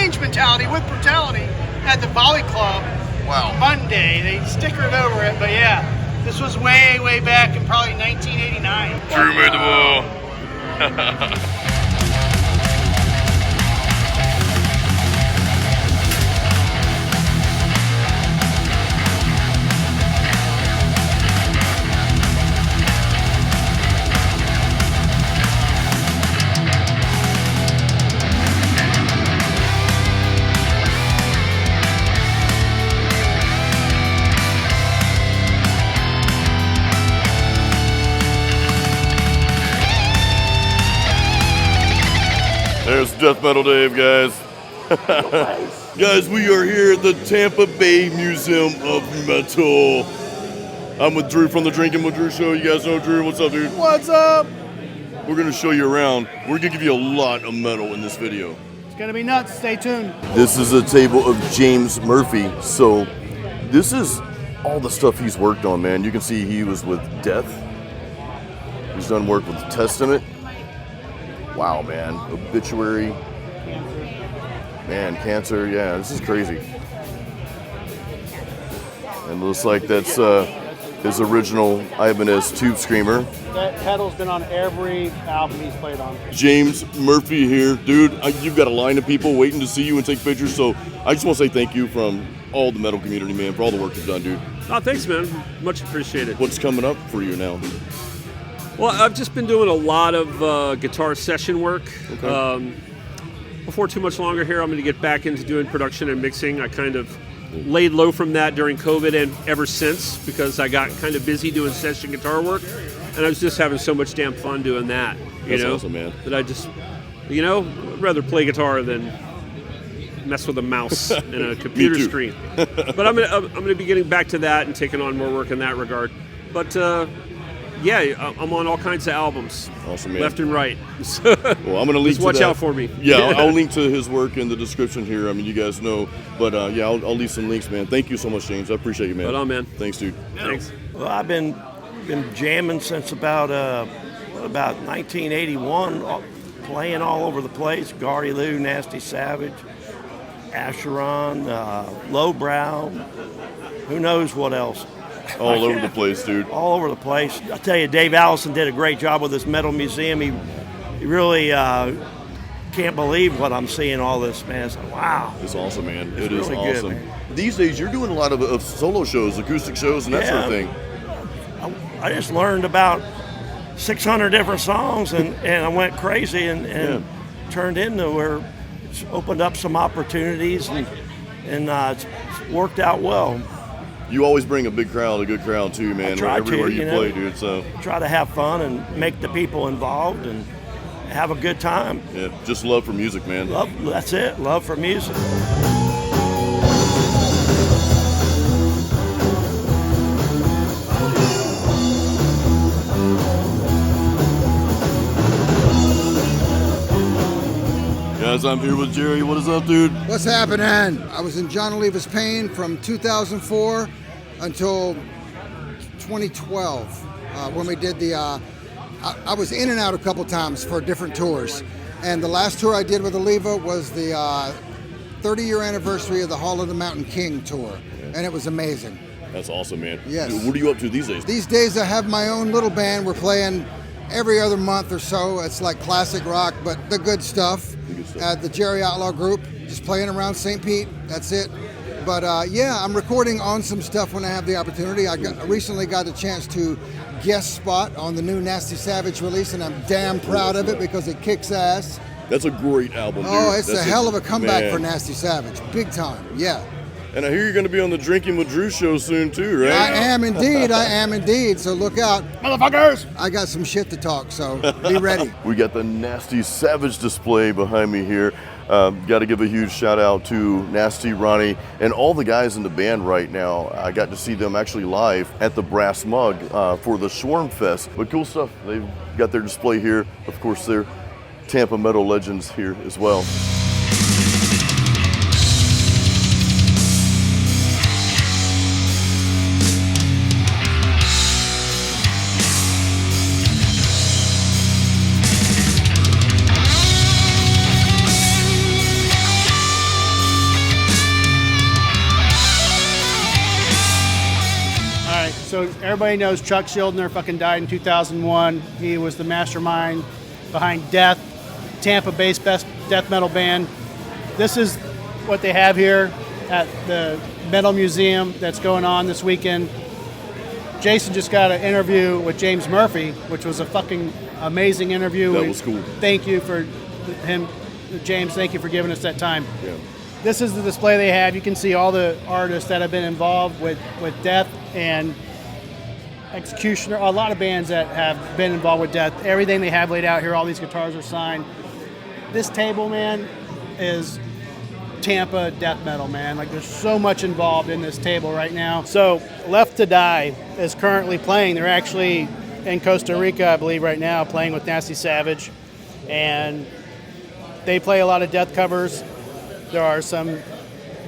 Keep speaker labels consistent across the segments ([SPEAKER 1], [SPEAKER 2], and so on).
[SPEAKER 1] change mentality with brutality at the Volley Club.
[SPEAKER 2] Wow.
[SPEAKER 1] Monday. They stickered over it, but yeah, this was way, way back in probably 1989.
[SPEAKER 2] Drew made the ball. There's Death Metal Dave, guys. Guys, we are here at the Tampa Bay Museum of Metal. I'm with Drew from the Drinking with Drew show. You guys know Drew. What's up, dude?
[SPEAKER 1] What's up?
[SPEAKER 2] We're going to show you around. We're going to give you a lot of metal in this video.
[SPEAKER 1] It's going to be nuts. Stay tuned.
[SPEAKER 2] This is a table of James Murphy. So this is all the stuff he's worked on, man. You can see he was with Death. He's done work with Testament. Wow, man. Obituary. Man, Cancer. Yeah, this is crazy. And it looks like that's his original Ibanez Tube Screamer.
[SPEAKER 1] That pedal's been on every album he's played on.
[SPEAKER 2] James Murphy here. Dude, you've got a line of people waiting to see you and take pictures, so I just want to say thank you from all the metal community, man, for all the work you've done, dude.
[SPEAKER 3] Oh, thanks, man. Much appreciated.
[SPEAKER 2] What's coming up for you now, dude?
[SPEAKER 3] Well, I've just been doing a lot of guitar session work.
[SPEAKER 2] Okay.
[SPEAKER 3] Before too much longer here, I'm going to get back into doing production and mixing. I kind of laid low from that during COVID and ever since because I got kind of busy doing session guitar work, and I was just having so much damn fun doing that.
[SPEAKER 2] That's awesome, man.
[SPEAKER 3] That I just, I'd rather play guitar than mess with a mouse and a computer screen. But I'm gonna be getting back to that and taking on more work in that regard. But yeah, I'm on all kinds of albums.
[SPEAKER 2] Awesome, man.
[SPEAKER 3] Left and right.
[SPEAKER 2] Well, I'm going to link to
[SPEAKER 3] watch
[SPEAKER 2] that.
[SPEAKER 3] out for me.
[SPEAKER 2] Yeah, I'll link to his work in the description here. I mean, you guys know. But yeah, I'll leave some links, man. Thank you so much, James. I appreciate you, man.
[SPEAKER 3] Right on, man.
[SPEAKER 2] Thanks, dude.
[SPEAKER 3] Thanks.
[SPEAKER 4] Well, I've been jamming since about 1981, playing all over the place. Gardy Loo, Nasty Savage, Acheron, Lowbrow, who knows what else.
[SPEAKER 2] All over the place, dude.
[SPEAKER 4] All over the place. I tell you, Dave Allison did a great job with this metal museum. He really can't believe what I'm seeing all this, man. It's like, wow.
[SPEAKER 2] It's awesome, man.
[SPEAKER 4] It's
[SPEAKER 2] It is
[SPEAKER 4] really
[SPEAKER 2] awesome.
[SPEAKER 4] good, man.
[SPEAKER 2] These days, you're doing a lot of solo shows, acoustic shows, and that sort of thing.
[SPEAKER 4] I just learned about 600 different songs, and I went crazy and turned into where it's opened up some opportunities, and it's worked out well.
[SPEAKER 2] You always bring a big crowd, a good crowd too, man. Everywhere you play, dude. So
[SPEAKER 4] try to have fun and make the people involved and have a good time.
[SPEAKER 2] yeah, just love for music, man.
[SPEAKER 4] Love, that's it. Love for music.
[SPEAKER 2] Guys, I'm here with Jerry. What is up, dude?
[SPEAKER 5] What's happening? I was in John Oliva's Pain from 2004 until 2012 when we did the, I was in and out a couple times for different tours. And the last tour I did with Oliva was the 30-year anniversary of the Hall of the Mountain King tour. And it was amazing.
[SPEAKER 2] That's awesome, man.
[SPEAKER 5] Yes.
[SPEAKER 2] Dude, what are you up to these days?
[SPEAKER 5] These days I have my own little band. We're playing every other month or so. It's like classic rock, but the good stuff. The Jerry Outlaw group, just playing around St. Pete. That's it. But yeah, I'm recording on some stuff when I have the opportunity. I recently got a chance to guest spot on the new Nasty Savage release, and I'm damn proud of it because it kicks ass.
[SPEAKER 2] That's a great album, dude.
[SPEAKER 5] Oh, it's
[SPEAKER 2] That's
[SPEAKER 5] a hell of a comeback
[SPEAKER 2] man.
[SPEAKER 5] for Nasty Savage. Big time, yeah.
[SPEAKER 2] And I hear you're going to be on the Drinking with Drew show soon too, right?
[SPEAKER 5] I am indeed. So look out.
[SPEAKER 1] Motherfuckers!
[SPEAKER 5] I got some shit to talk, so be ready.
[SPEAKER 2] We got the Nasty Savage display behind me here. Got to give a huge shout out to Nasty, Ronnie, and all the guys in the band right now. I got to see them actually live at the Brass Mug for the Swarm Fest. But cool stuff. They've got their display here. Of course, they're Tampa metal legends here as well.
[SPEAKER 1] So everybody knows Chuck Schuldiner fucking died in 2001. He was the mastermind behind Death, Tampa-based best death metal band. This is what they have here at the Metal Museum that's going on this weekend. Jason just got an interview with James Murphy, which was a fucking amazing interview.
[SPEAKER 2] That was cool.
[SPEAKER 1] Thank you for him, James. Thank you for giving us that time.
[SPEAKER 2] Yeah.
[SPEAKER 1] This is the display they have. You can see all the artists that have been involved with Death and Executioner. A lot of bands that have been involved with Death. Everything they have laid out here, all these guitars are signed. This table, man, is Tampa death metal, man. Like, there's so much involved in this table right now. So Left to Die is currently playing. They're actually in Costa Rica, I believe, right now, playing with Nasty Savage. And they play a lot of Death covers. There are some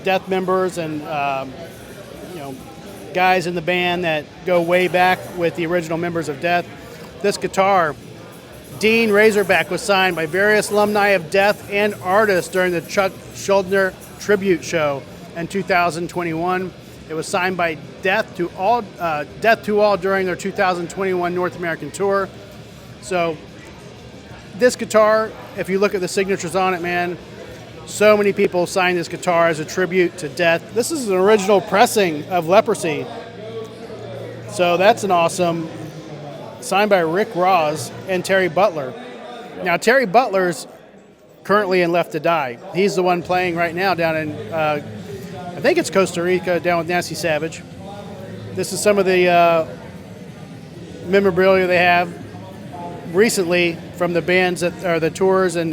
[SPEAKER 1] Death members and guys in the band that go way back with the original members of Death. This guitar, Dean Razorback, was signed by various alumni of Death and artists during the Chuck Schuldiner tribute show in 2021. It was signed by Death to all during their 2021 North American tour. So this guitar, if you look at the signatures on it, man, so many people signed this guitar as a tribute to Death. This is an original pressing of Leprosy. So that's an awesome, signed by Rick Ross and Terry Butler. Now, Terry Butler's currently in Left to Die. He's the one playing right now down in, I think it's Costa Rica, down with Nasty Savage. This is some of the memorabilia they have recently from the bands that are the tours and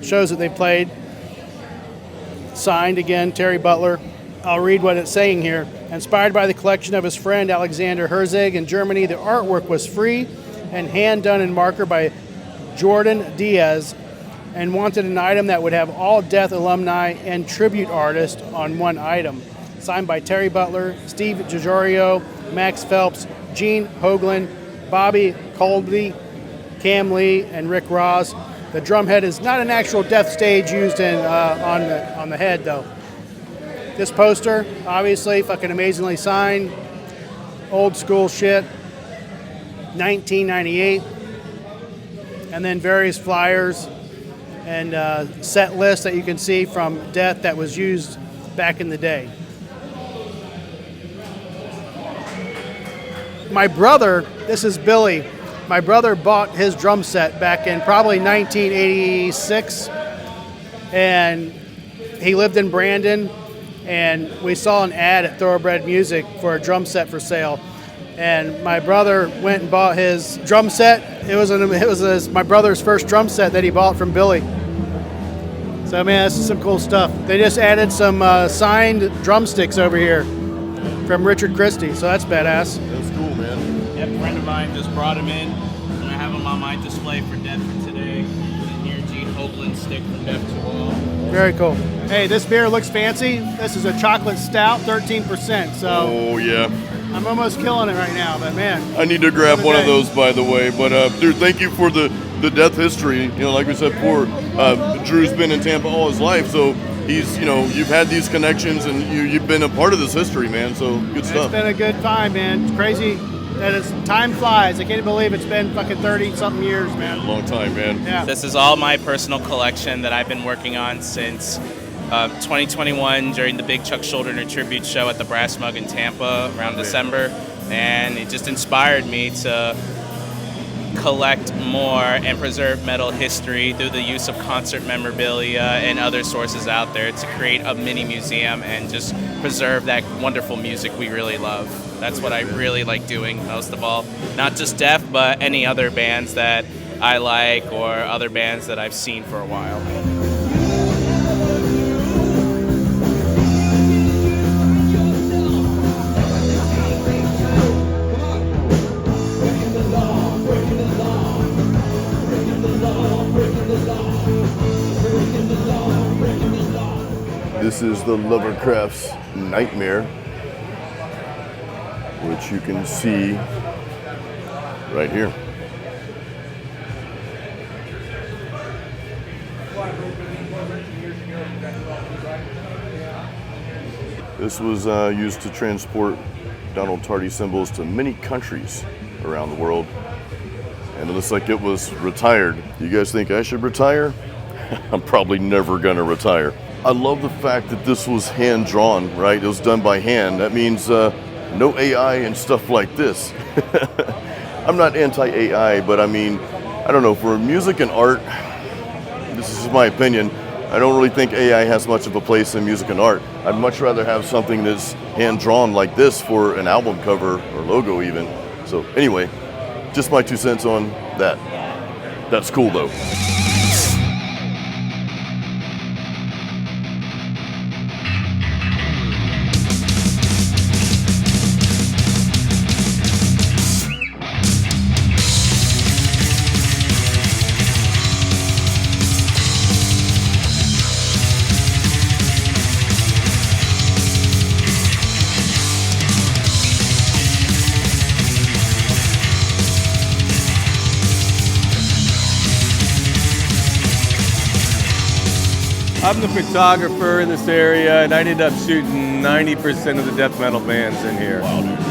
[SPEAKER 1] shows that they played. Signed again, Terry Butler. I'll read what it's saying here. Inspired by the collection of his friend Alexander Herzig in Germany, the artwork was free and hand done in marker by Jordyn Diaz, and wanted an item that would have all Death alumni and tribute artists on one item. Signed by Terry Butler, Steve Giorgio, Max Phelps, Gene Hoglan, Bobby Colby, Cam Lee, and Rick Ross. The drum head is not an actual Death stage used in on the head, though. This poster, obviously, fucking amazingly signed. Old school shit. 1998. And then various flyers and set lists that you can see from Death that was used back in the day. My brother, this is Billy. My brother bought his drum set back in probably 1986, and he lived in Brandon, and we saw an ad at Thoroughbred Music for a drum set for sale, and my brother went and bought his drum set. It was my brother's first drum set that he bought from Billy. So, man, this is some cool stuff. They just added some signed drumsticks over here from Richard Christie, so that's badass.
[SPEAKER 2] That's cool, man.
[SPEAKER 6] Yep, a friend of mine just brought him in. I have him on my display for Death for today. And here, Gene Hoglan's stick from Death to All.
[SPEAKER 1] Very cool. Hey, this beer looks fancy. This is a chocolate stout, 13%. So
[SPEAKER 2] Oh, yeah.
[SPEAKER 1] I'm almost killing it right now, but man.
[SPEAKER 2] I need to grab one of those, by the way. But, dude, thank you for the Death history. You know, like we said before, Drew's been in Tampa all his life, so he's, you've had these connections, and you've been a part of this history, man. So good stuff.
[SPEAKER 1] It's been a good time, man. It's crazy that time flies. I can't believe it's been fucking 30-something years, man.
[SPEAKER 2] Long time, man.
[SPEAKER 1] Yeah.
[SPEAKER 6] This is all my personal collection that I've been working on since 2021 during the big Chuck Schuldiner tribute show at the Brass Mug in Tampa around December. And it just inspired me to collect more and preserve metal history through the use of concert memorabilia and other sources out there to create a mini museum and just preserve that wonderful music we really love. That's what I really like doing most of all. Not just Death, but any other bands that I like or other bands that I've seen for a while.
[SPEAKER 2] This is the Lovercraft's Nightmare, which you can see right here. This was used to transport McDonald Tardy cymbals to many countries around the world. And it looks like it was retired. You guys think I should retire? I'm probably never gonna retire. I love the fact that this was hand-drawn, right? It was done by hand. That means no AI and stuff like this. I'm not anti-AI, but I mean, I don't know, for music and art, this is my opinion, I don't really think AI has much of a place in music and art. I'd much rather have something that's hand-drawn like this for an album cover or logo even. So anyway, just my 2 cents on that. That's cool though.
[SPEAKER 7] I'm the photographer in this area, and I ended up shooting 90% of the death metal bands in here.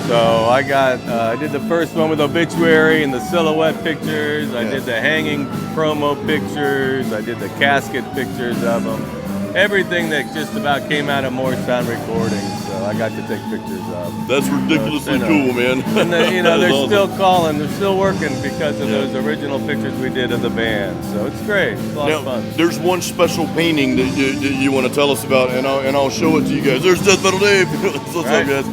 [SPEAKER 7] So I did the first one with Obituary and the silhouette pictures. I did the hanging promo pictures. I did the casket pictures of them. Everything that just about came out of Morristown recordings. So I got to take pictures of.
[SPEAKER 2] That's ridiculously cool, man.
[SPEAKER 7] And they're awesome. Still calling, they're still working because of those original pictures we did of the band. So it's great. It's a lot of fun.
[SPEAKER 2] There's one special painting that you want to tell us about, and I'll show it to you guys. There's Death Metal Dave. What's up, guys?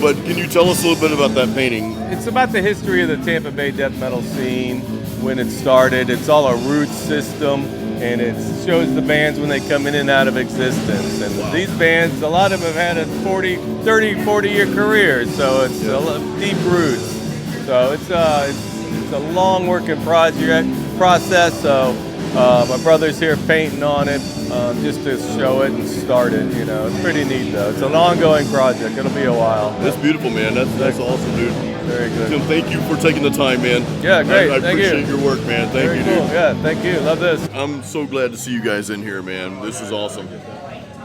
[SPEAKER 2] But can you tell us a little bit about that painting?
[SPEAKER 7] It's about the history of the Tampa Bay death metal scene, when it started. It's all a root system, and it shows the bands when they come in and out of existence. And these bands, a lot of them have had a 30, 40-year career, so it's deep roots. So it's a long working process. So my brother's here painting on it just to show it and start it. You know, it's pretty neat though. It's an ongoing project. It'll be a while.
[SPEAKER 2] That's beautiful, man. That's awesome, dude.
[SPEAKER 7] Very good.
[SPEAKER 2] Tim, thank you for taking the time, man.
[SPEAKER 7] Yeah, great.
[SPEAKER 2] I appreciate your work, man. Thank you, dude.
[SPEAKER 7] Yeah, thank you. Love this.
[SPEAKER 2] I'm so glad to see you guys in here, man. This is awesome.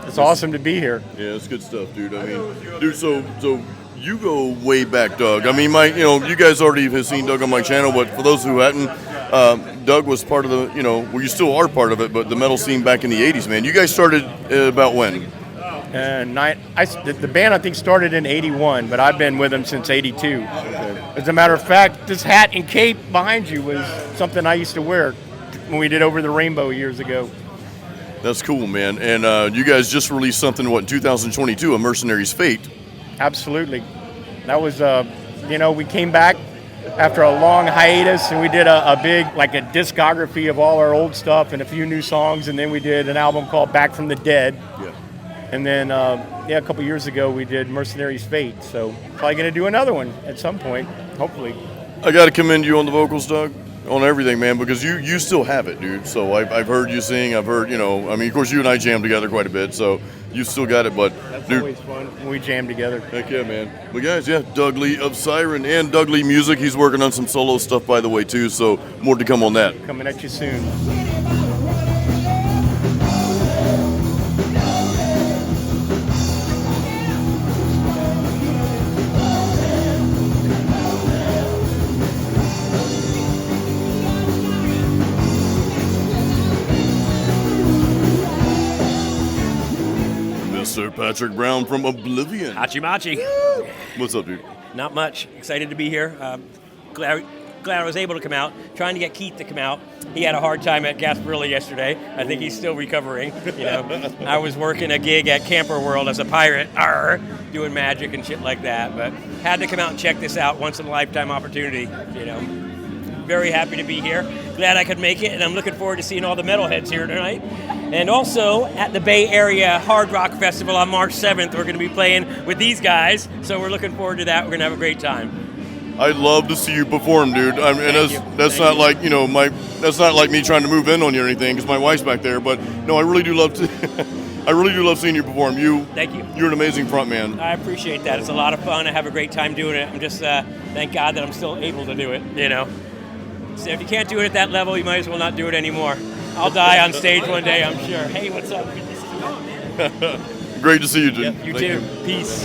[SPEAKER 8] It's awesome to be here.
[SPEAKER 2] Yeah, it's good stuff, dude. I mean, dude, so you go way back, Doug. I mean, you guys already have seen Doug on my channel, but for those who hadn't, Doug was part of the, well, you still are part of it, but the metal scene back in the 80s, man. You guys started about when?
[SPEAKER 8] The band, I think, started in 81, but I've been with them since 82. As a matter of fact, this hat and cape behind you was something I used to wear when we did Over the Rainbow years ago.
[SPEAKER 2] That's cool, man. And you guys just released something, in 2022, A Mercenary's Fate?
[SPEAKER 8] Absolutely. That was, we came back after a long hiatus, and we did a big, like a discography of all our old stuff and a few new songs, and then we did an album called Back from the Dead.
[SPEAKER 2] Yeah.
[SPEAKER 8] And then, a couple years ago, we did Mercenary's Fate. So probably going to do another one at some point, hopefully.
[SPEAKER 2] I got to commend you on the vocals, Doug, on everything, man, because you still have it, dude. So I've heard you sing. I've heard, of course, you and I jam together quite a bit, so you still got it. But
[SPEAKER 8] that's
[SPEAKER 2] dude,
[SPEAKER 8] always fun when we jam together.
[SPEAKER 2] Heck yeah, man. But guys, Doug Lee of Siren and Doug Lee Music. He's working on some solo stuff, by the way, too. So more to come on that.
[SPEAKER 8] Coming at you soon.
[SPEAKER 2] Mr. Patrick Brown from Oblivion.
[SPEAKER 9] Hachi-machi.
[SPEAKER 2] What's up, dude?
[SPEAKER 9] Not much. Excited to be here. Glad I was able to come out. Trying to get Keith to come out. He had a hard time at Gasparilla yesterday. I think he's still recovering. I was working a gig at Camper World as a pirate, doing magic and shit like that. But had to come out and check this out. Once in a lifetime opportunity. Very happy to be here. Glad I could make it, and I'm looking forward to seeing all the metalheads here tonight. And also at the Bay Area Hard Rock Festival on March 7th, we're going to be playing with these guys. So we're looking forward to that. We're going to have a great time.
[SPEAKER 2] I'd love to see you perform, dude. That's not like that's not like me trying to move in on you or anything, because my wife's back there. But no, I really do love to. I really do love seeing you perform.
[SPEAKER 9] Thank you.
[SPEAKER 2] You're an amazing front man.
[SPEAKER 9] I appreciate that. It's a lot of fun. I have a great time doing it. I'm just thank God that I'm still able to do it. So if you can't do it at that level, you might as well not do it anymore. I'll die on stage one day, I'm sure. Hey, what's up? Good to see you.
[SPEAKER 2] Great to see you, dude.
[SPEAKER 9] Yep, you too. Peace.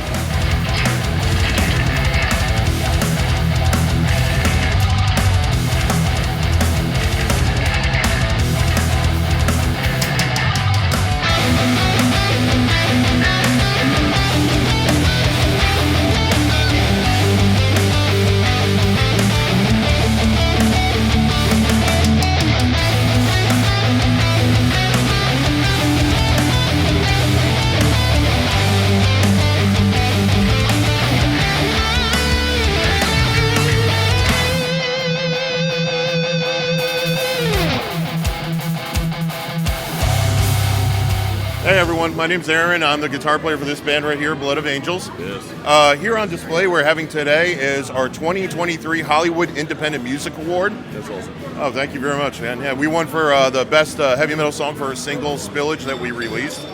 [SPEAKER 10] everyone. My name's Aaron. I'm the guitar player for this band right here, Blood of Angels.
[SPEAKER 2] Yes.
[SPEAKER 10] Here on display we're having today is our 2023 Hollywood Independent Music Award.
[SPEAKER 2] That's awesome.
[SPEAKER 10] Oh, thank you very much, man. Yeah, we won for the best heavy metal song for a single, Spillage, that we released.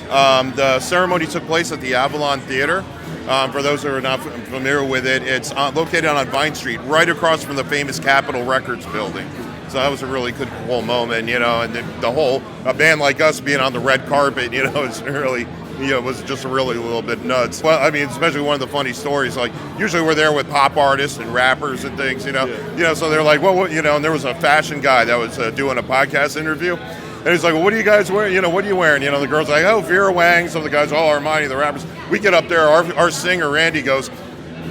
[SPEAKER 10] The ceremony took place at the Avalon Theater. For those who are not familiar with it, it's located on Vine Street, right across from the famous Capitol Records building. So that was a really cool moment, and the whole, a band like us being on the red carpet, it's really, was just really a little bit nuts. Well, I mean, especially one of the funny stories, like, usually we're there with pop artists and rappers and things, so they're like, well, and there was a fashion guy that was doing a podcast interview. And he's like, well, what are you guys wearing? What are you wearing? The girl's like, oh, Vera Wang. Some of the guys, Armani, the rappers. We get up there, our singer, Randy, goes,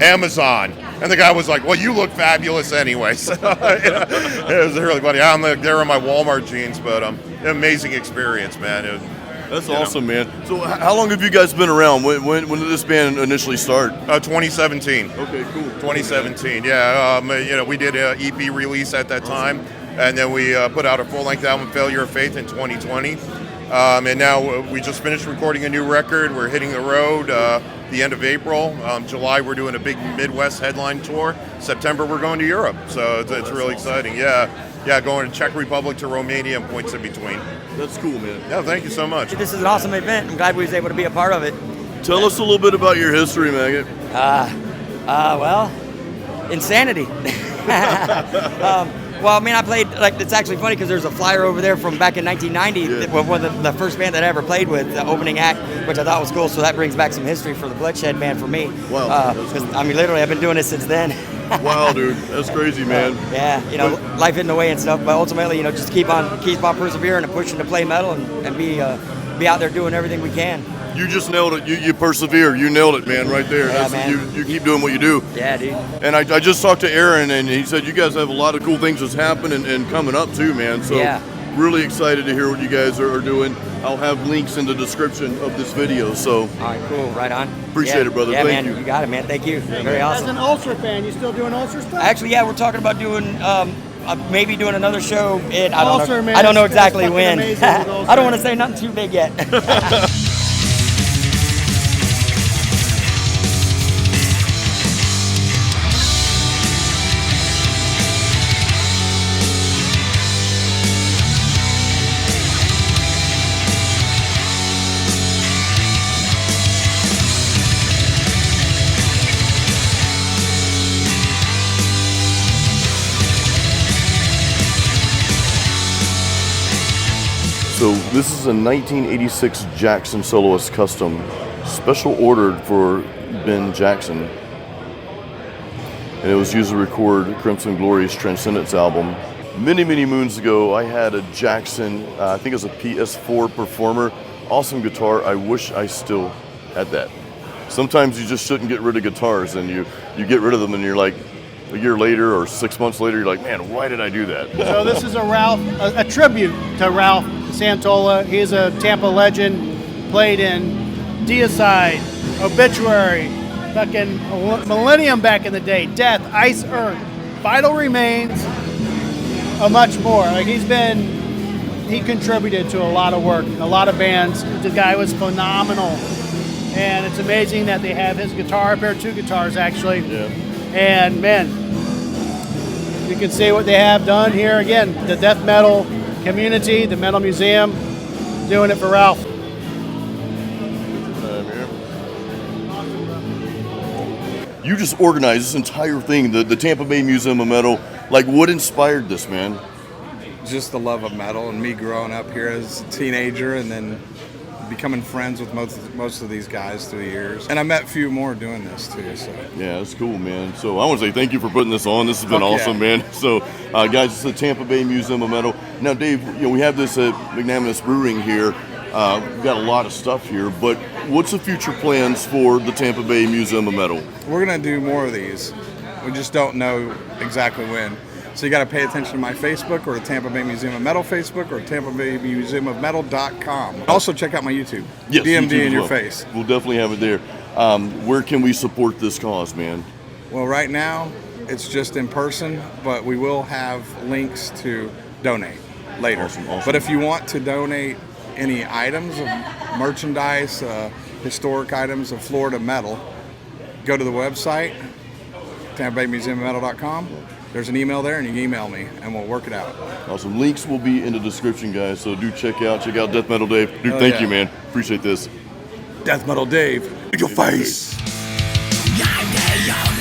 [SPEAKER 10] Amazon. And the guy was like, well, you look fabulous anyway. So, it was really funny. I'm there in my Walmart jeans, but an amazing experience, man.
[SPEAKER 2] That's awesome, man. So how long have you guys been around? When did this band initially start?
[SPEAKER 10] 2017.
[SPEAKER 2] Okay, cool.
[SPEAKER 10] 2017, yeah. We did an EP release at that time. And then we put out a full-length album, Failure of Faith, in 2020. And now we just finished recording a new record. We're hitting the road the end of April. July, we're doing a big Midwest headline tour. September, we're going to Europe. So it's really exciting. Yeah, going to Czech Republic to Romania and points in between.
[SPEAKER 2] That's cool, man.
[SPEAKER 10] Yeah, thank you so much.
[SPEAKER 11] This is an awesome event. I'm glad we was able to be a part of it.
[SPEAKER 2] Tell us a little bit about your history, Maggot.
[SPEAKER 11] Well, insanity. Well, I mean, I played, it's actually funny because there's a flyer over there from back in 1990, one of the first band that I ever played with, the opening act, which I thought was cool. So that brings back some history for the Bloodshed band for me.
[SPEAKER 2] Wow.
[SPEAKER 11] Because, I mean, literally, I've been doing it since then.
[SPEAKER 2] Wow, dude. That's crazy, man.
[SPEAKER 11] Life in the way and stuff. But ultimately, just keep on persevering and pushing to play metal and be out there doing everything we can.
[SPEAKER 2] You just nailed it. You persevere. You nailed it, man, right there.
[SPEAKER 11] Yeah, man.
[SPEAKER 2] You keep doing what you do.
[SPEAKER 11] Yeah, dude.
[SPEAKER 2] And I just talked to Aaron, and he said you guys have a lot of cool things that's happening and coming up, too, man. So really excited to hear what you guys are doing. I'll have links in the description of this video. So.
[SPEAKER 11] All right, cool. Right on.
[SPEAKER 2] Appreciate it, brother.
[SPEAKER 11] Yeah,
[SPEAKER 2] Thank
[SPEAKER 11] man.
[SPEAKER 2] you.
[SPEAKER 11] You got it, man. Thank you. Very awesome.
[SPEAKER 1] As an Ulcer fan, you still doing Ulcer stuff?
[SPEAKER 11] Actually, yeah, we're talking about doing maybe doing another show.
[SPEAKER 1] Ulcer, man,
[SPEAKER 11] I don't know
[SPEAKER 1] it's
[SPEAKER 11] exactly
[SPEAKER 1] fucking
[SPEAKER 11] when.
[SPEAKER 1] amazing with Ulcer.
[SPEAKER 11] I don't want to say nothing too big yet.
[SPEAKER 2] So this is a 1986 Jackson Soloist Custom, special ordered for Ben Jackson. And it was used to record Crimson Glory's Transcendence album. Many, many moons ago, I had a Jackson, I think it was a PS4 Performer. Awesome guitar. I wish I still had that. Sometimes you just shouldn't get rid of guitars, and you get rid of them and you're like, a year later or 6 months later, you're like, man, why did I do that?
[SPEAKER 1] So this is a tribute to Ralph Santolla. He's a Tampa legend, played in Deicide, Obituary, fucking Millenium back in the day, Death, Ice Earth, Vital Remains, much more. He contributed to a lot of work, a lot of bands. The guy was phenomenal. And it's amazing that they have his guitar up here, 2 guitars actually.
[SPEAKER 2] Yeah.
[SPEAKER 1] And man, you can see what they have done here. Again, the death metal community, the Metal Museum, doing it for Ralph.
[SPEAKER 2] You just organized this entire thing, the Tampa Bay Museum of Metal. Like, what inspired this, man?
[SPEAKER 12] Just the love of metal and me growing up here as a teenager and then becoming friends with most of these guys through the years. And I met a few more doing this too. So
[SPEAKER 2] yeah, that's cool, man. So I want to say thank you for putting this on. This has been awesome, man. So guys, it's the Tampa Bay Museum of Metal. Now, Dave, we have this at Magnanimous Brewing here. We've got a lot of stuff here, but what's the future plans for the Tampa Bay Museum of Metal?
[SPEAKER 12] we're gonna do more of these. We just don't know exactly when. So you got to pay attention to my Facebook or the Tampa Bay Museum of Metal Facebook or Tampa Bay Museum of Metal.com. Also check out my YouTube.
[SPEAKER 2] Yes,
[SPEAKER 12] DMD
[SPEAKER 2] YouTube
[SPEAKER 12] in your
[SPEAKER 2] well.
[SPEAKER 12] face.
[SPEAKER 2] We'll definitely have it there. Where can we support this cause, man?
[SPEAKER 12] Well, right now it's just in person, but we will have links to donate later.
[SPEAKER 2] Awesome.
[SPEAKER 12] But if you want to donate any items of merchandise, historic items of Florida metal, go to the website, TampaBayMuseumOfMetal.com. There's an email there, and you can email me, and we'll work it out.
[SPEAKER 2] Awesome. Links will be in the description, guys, so do check out Death Metal Dave. Dude, thank you, man. Appreciate this.
[SPEAKER 12] Death Metal Dave, in your face.
[SPEAKER 13] Yeah,